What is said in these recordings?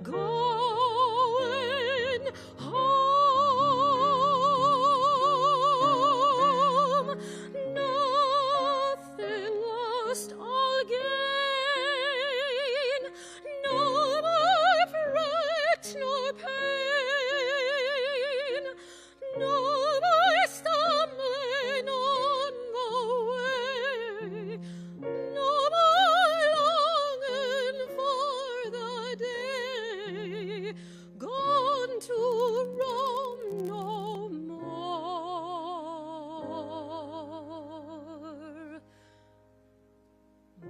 going home. Nothing lost, all gain. No more fret nor pain. No more stumbling on the way. No more longing for the day. Gone to Rome no more.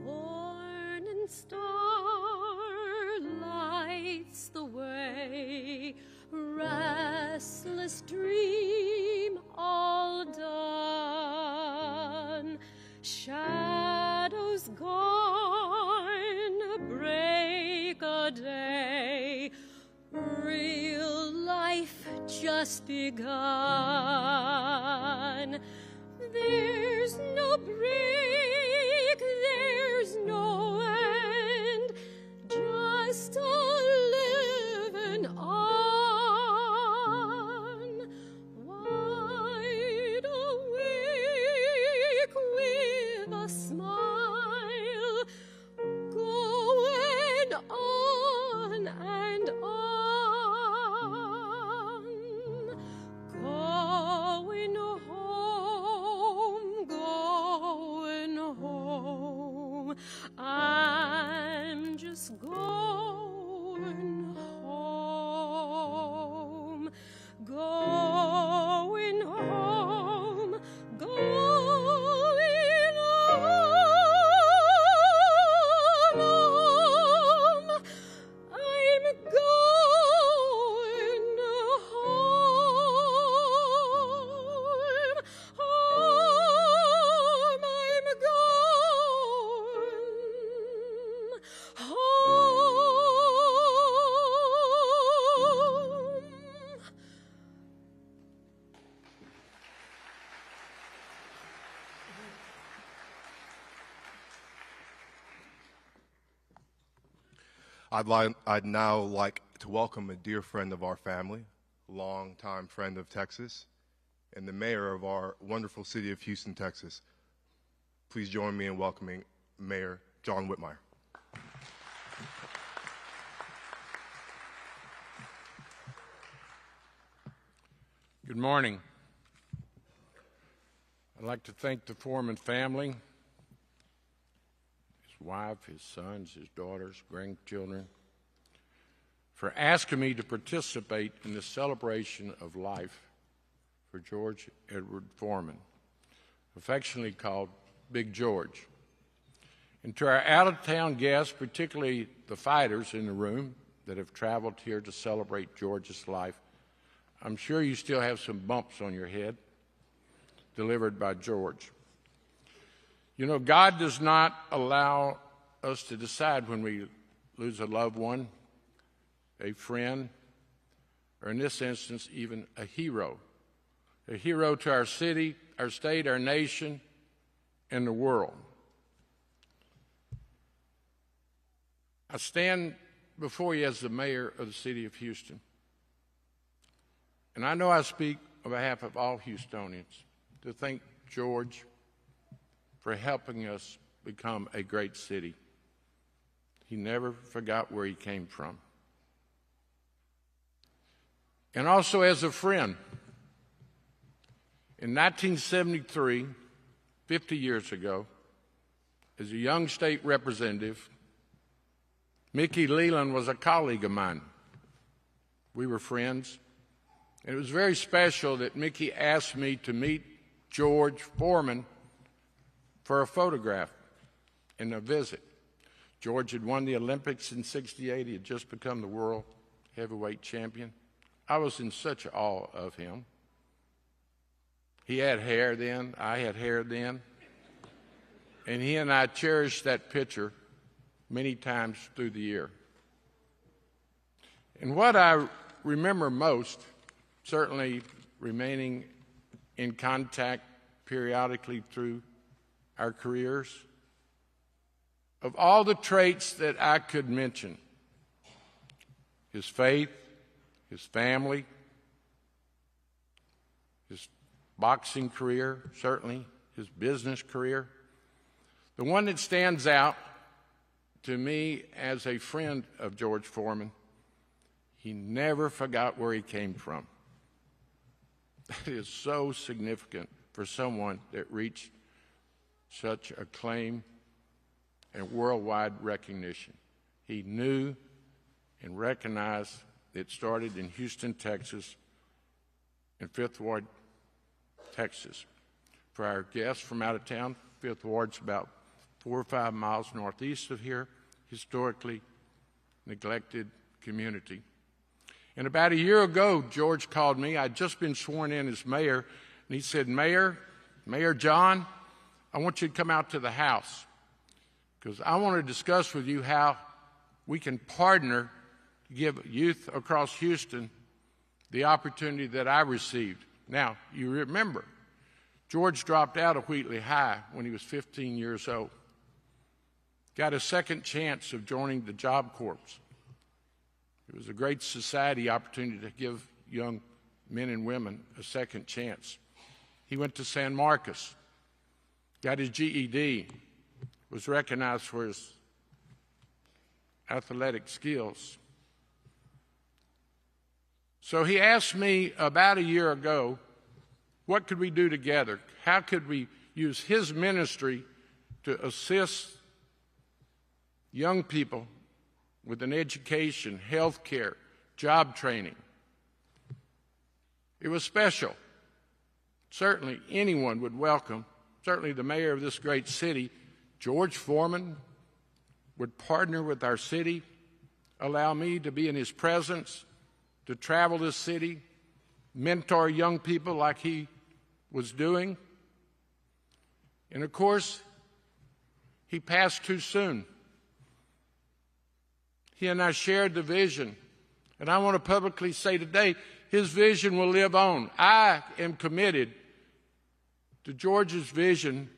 Morning star lights the way, restless dream all done. Shadows gone, break a day, real life just begun. There's no break, there's no end, just a living on. Wide awake with a smile, going on and on. Going home, I'm just going home, going home, going home. I'm going home, home. I'm going home. I'd now like to welcome a dear friend of our family, longtime friend of Texas, and the mayor of our wonderful city of Houston, Texas. Please join me in welcoming Mayor John Whitmire. Good morning. I'd like to thank the Foreman family, his wife, his sons, his daughters, grandchildren, for asking me to participate in the celebration of life for George Edward Foreman, affectionately called Big George. And to our out-of-town guests, particularly the fighters in the room that have traveled here to celebrate George's life, I'm sure you still have some bumps on your head delivered by George. You know, God does not allow us to decide when we lose a loved one, a friend, or in this instance, even a hero to our city, our state, our nation, and the world. I stand before you as the mayor of the city of Houston. And I know I speak on behalf of all Houstonians to thank George for helping us become a great city. He never forgot where he came from. And also as a friend. In 1973, 50 years ago, as a young state representative, Mickey Leland was a colleague of mine. We were friends. And it was very special that Mickey asked me to meet George Foreman for a photograph and a visit. George had won the Olympics in '68. He had just become the world heavyweight champion. I was in such awe of him. He had hair then. I had hair then. And he and I cherished that picture many times through the year. And what I remember most, certainly remaining in contact periodically through our careers, of all the traits that I could mention, his faith, his family, his boxing career, certainly his business career. The one that stands out to me as a friend of George Foreman, he never forgot where he came from. That is so significant for someone that reached such acclaim and worldwide recognition. He knew and recognized it started in Houston, Texas, in Fifth Ward, Texas. For our guests from out of town, Fifth Ward's about 4 or 5 miles northeast of here, historically neglected community. And about a year ago, George called me. I'd just been sworn in as mayor, and he said, Mayor John, I want you to come out to the house because I want to discuss with you how we can partner to give youth across Houston the opportunity that I received. Now, you remember, George dropped out of Wheatley High when he was 15 years old. Got a second chance of joining the Job Corps. It was a great society opportunity to give young men and women a second chance. He went to San Marcos, got his GED, was recognized for his athletic skills. So he asked me about a year ago, what could we do together? How could we use his ministry to assist young people with an education, health care, job training? It was special. Certainly anyone would welcome, certainly the mayor of this great city, George Foreman, would partner with our city, allow me to be in his presence, to travel this city, mentor young people like he was doing. And of course, he passed too soon. He and I shared the vision, and I want to publicly say today, his vision will live on. I am committed to George's vision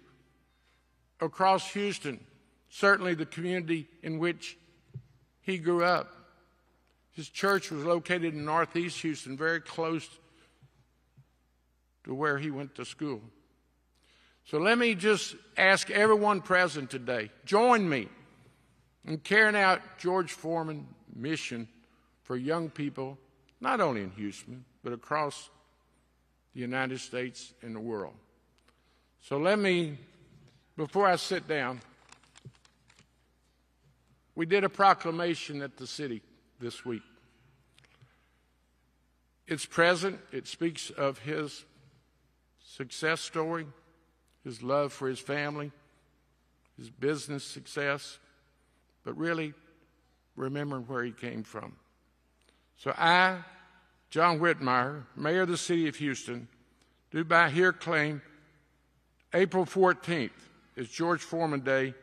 across Houston, certainly the community in which he grew up. His church was located in northeast Houston, very close to where he went to school. So let me just ask everyone present today, join me in carrying out George Foreman's mission for young people, not only in Houston, but across the United States and the world. So let me, before I sit down, we did a proclamation at the city this week. It's present. It speaks of his success story, his love for his family, his business success, but really remembering where he came from. So I, John Whitmire, Mayor of the City of Houston, do by here claim April 14th is George Foreman Day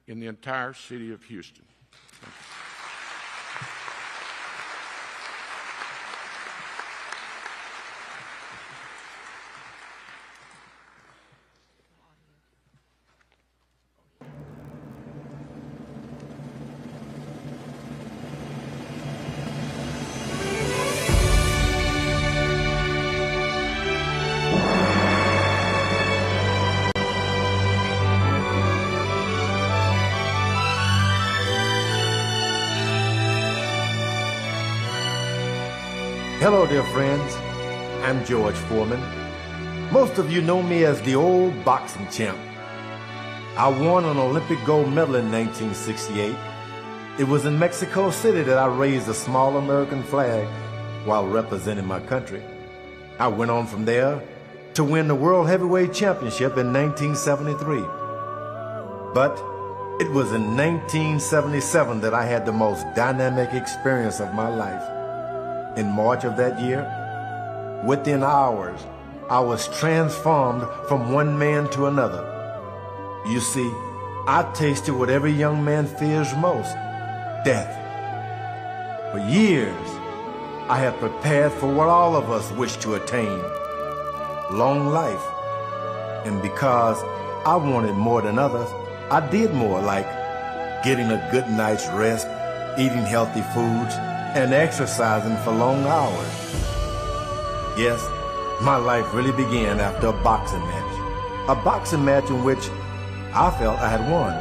in the entire city of Houston. Hello, dear friends. I'm George Foreman. Most of you know me as the old boxing champ. I won an Olympic gold medal in 1968. It was in Mexico City that I raised a small American flag while representing my country. I went on from there to win the World Heavyweight Championship in 1973. But it was in 1977 that I had the most dynamic experience of my life. In March of that year, within hours, I was transformed from one man to another. You see, I tasted what every young man fears most, death. For years, I had prepared for what all of us wish to attain, long life. And because I wanted more than others, I did more, like getting a good night's rest, eating healthy foods, and exercising for long hours. Yes, my life really began after a boxing match. A boxing match in which I felt I had won.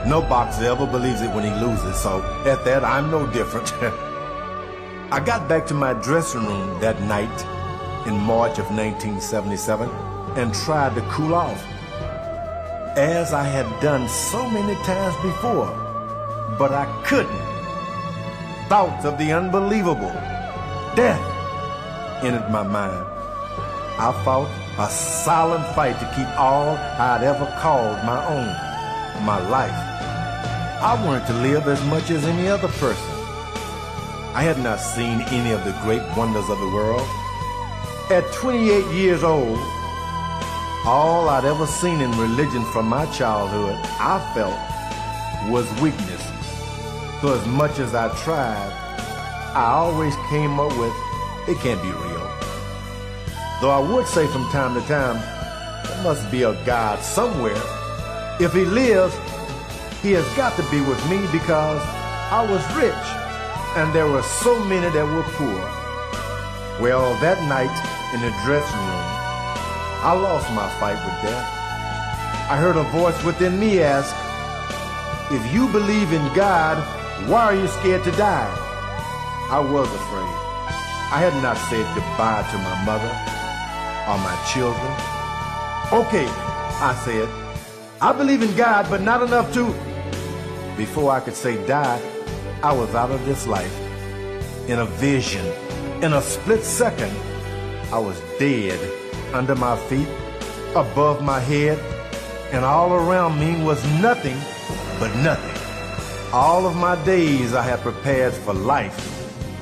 No boxer ever believes it when he loses, so at that, I'm no different. I got back to my dressing room that night in March of 1977 and tried to cool off, as I had done so many times before, but I couldn't. Thoughts of the unbelievable, death, entered my mind. I fought a silent fight to keep all I'd ever called my own, my life. I wanted to live as much as any other person. I had not seen any of the great wonders of the world. At 28 years old, all I'd ever seen in religion from my childhood, I felt, was weakness. So as much as I tried, I always came up with, it can't be real. Though I would say from time to time, there must be a God somewhere. If he lives, he has got to be with me because I was rich and there were so many that were poor. Well, that night in the dressing room, I lost my fight with death. I heard a voice within me ask, if you believe in God, why are you scared to die? I was afraid. I had not said goodbye to my mother or my children. Okay, I said, I believe in God, but not enough to... Before I could say die, I was out of this life. In a vision, in a split second, I was dead. Under my feet, above my head, and all around me was nothing but nothing. All of my days I had prepared for life.